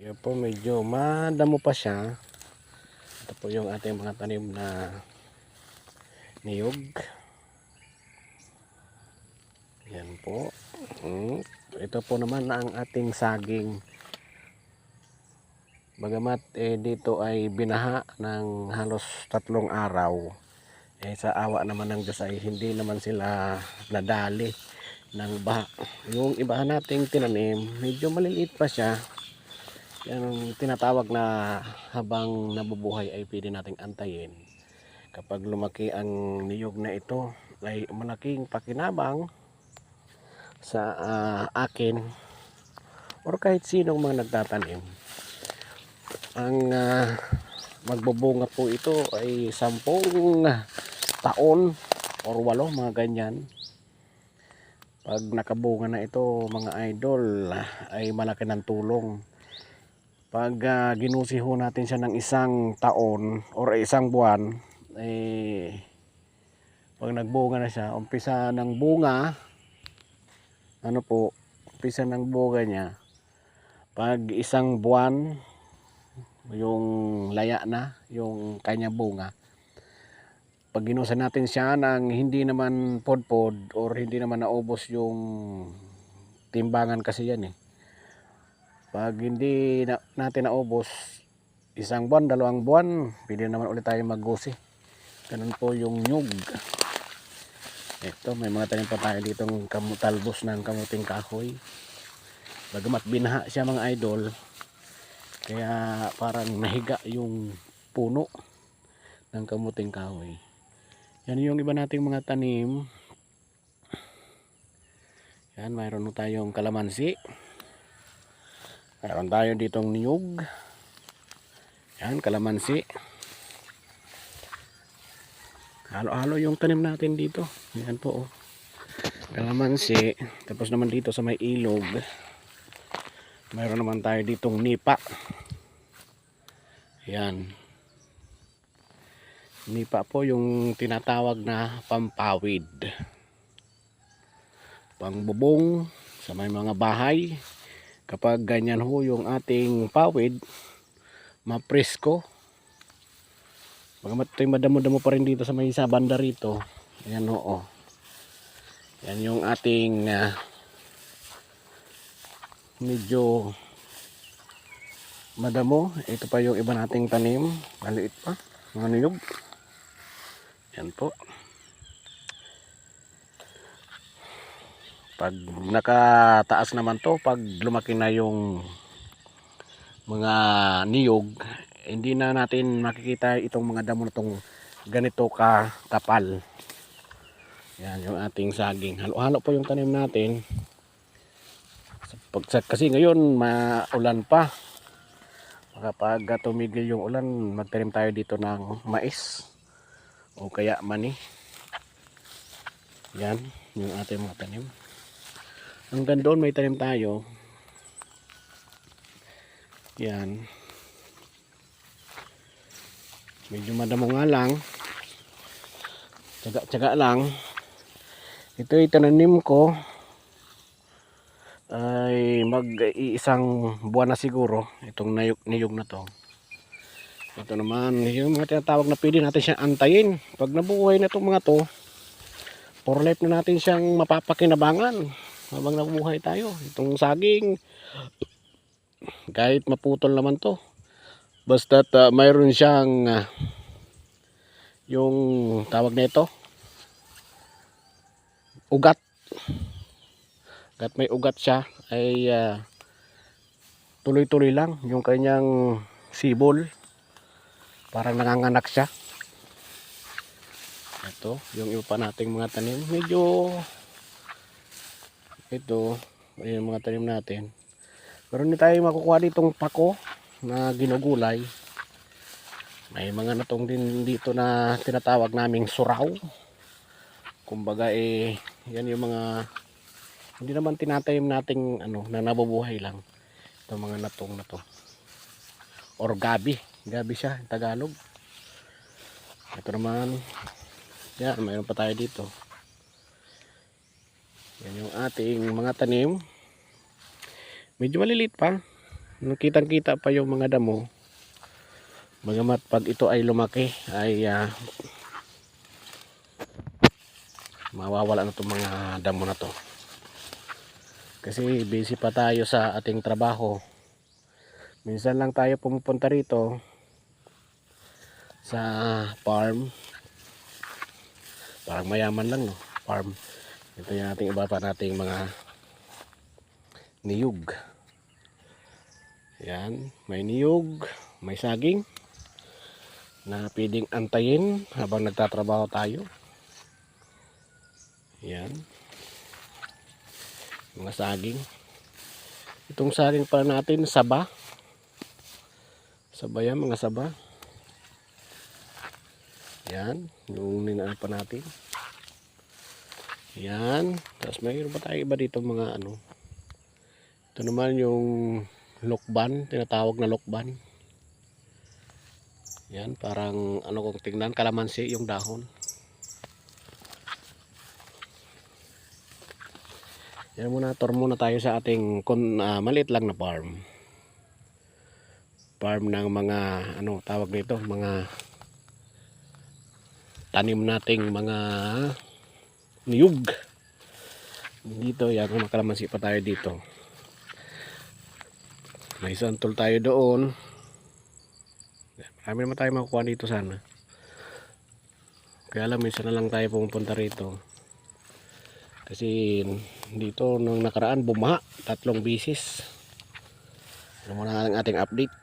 Yan po, medyo madamo pa siya. Ito po yung ating mga tanim na niyog. Yan po. Ito po naman ang ating saging. Bagamat dito ay binaha ng halos 3 araw. Sa awa naman ng Diyos ay hindi naman sila nadali ng baha. Yung iba nating tinanim, medyo maliliit pa siya. Yan ang tinatawag na habang nabubuhay ay pwede nating antayin. Kapag lumaki ang niyog na ito ay malaking pakinabang sa akin or kahit sinong mga nagtatanim. Ang magbubunga po ito ay 10 taon or 8, mga ganyan. Pag nakabunga na ito, mga idol, ay malaki ng tulong. Pag ginusi ho natin siya ng 1 taon or 1 buwan, pag nagbunga na siya, umpisa ng bunga, umpisa ng bunga niya, pag 1 buwan, yung laya na, yung kanya bunga, pag ginusa natin siya ng hindi naman podpod or hindi naman naubos yung timbangan kasi yan pag hindi natin naubos 1 buwan, 2 buwan, pwede naman ulit tayo maggusi. Ganun po yung nyug. Ito, may mga tanim pa tayo ditong talbos ng kamuting kahoy. Bagamat binaha siya, mga idol, kaya parang nahiga yung puno ng kamuting kahoy. Yan yung iba nating mga tanim. Yan, mayroon tayong kalamansi. Mayroon tayo ditong niyog. Yan, kalamansi. Halo-halo yung tanim natin dito. Yan po, kalamansi. Tapos naman dito sa may ilog, mayroon naman tayo ditong nipa. Yan. Nipa po yung tinatawag na pampawid. Pangbubong sa may mga bahay. Kapag ganyan ho yung ating pawid, mapresko. Bagamat ito'y madamo-damo pa rin dito sa may isa banda rito. Ayan ho. Yan yung ating medyo madamo. Ito pa yung iba nating tanim. Maliit pa. Mga niyog. Yan po. Pag nakataas naman to, pag lumaki na yung mga niyog, hindi na natin makikita itong mga damo na itong ganito kakapal. Yan yung ating saging. Halo-halo po yung tanim natin. Kasi ngayon maulan pa. Kapag tumigil yung ulan, magtanim tayo dito ng mais o kaya mani. Yan yung ating mga tanim. Hanggang doon may tanim tayo. Yan. Medyo madamo nga lang. Tsaga-tsaga lang. Ito itananim ko ay mag-iisang buwan na siguro. Itong niyog na to. Ito naman yung mga tinatawag na pwede natin siyang antayin. Pag nabuhay na itong mga to, for life na natin siyang mapapakinabangan habang nabubuhay tayo. Itong saging, kahit maputol naman to, basta mayroon siyang yung tawag nito ugat. Kahit may ugat siya ay tuloy-tuloy lang yung kanyang sibol, parang nanganganak siya. Ito yung iba pa nating mga tanim. Medyo ito yung mga tanim natin. Pero hindi tayo makukuha ditong pako na ginugulay. May mga natong din dito na tinatawag naming suraw. Kumbaga yan yung mga hindi naman tinatayim nating na nabubuhay lang. Itong mga natong na to. Or gabi. Gabi siya, Tagalog. Ito naman. Yan, mayroon pa tayo dito. Yan yung ating mga tanim. Medyo maliliit pa. kitang kita pa yung mga damo. Bagamat pag ito ay lumaki ay mawawala na itong mga damo na to. Kasi busy pa tayo sa ating trabaho. Minsan lang tayo pumupunta rito sa farm. Parang mayaman lang, no? Farm. Ito yung ating iba pa nating mga niyog. Yan, may niyog, may saging na pwedeng antayin habang nagtatrabaho tayo. Yan, mga saging. Itong saging pala natin, saba. Saba yan, mga saba. Yan, yung ninaan pa natin. Yan, tapos mayroon pa tayo iba dito mga ano. Ito naman yung lokban, tinatawag na lokban. Yan, parang ano kung tingnan, kalamansi yung dahon. Yan muna, tour muna tayo sa ating maliit lang na farm. Farm ng mga ano tawag nito, mga tanim nating mga niyog. Dito, yan, kung makalamansi pa tayo dito. May santol tayo doon. Marami naman tayo makukuha dito sana. Kaya lang minsan na lang tayo pumunta rito. Kasi dito nung nakaraan bumaha 3 beses. Ano muna ang ating update.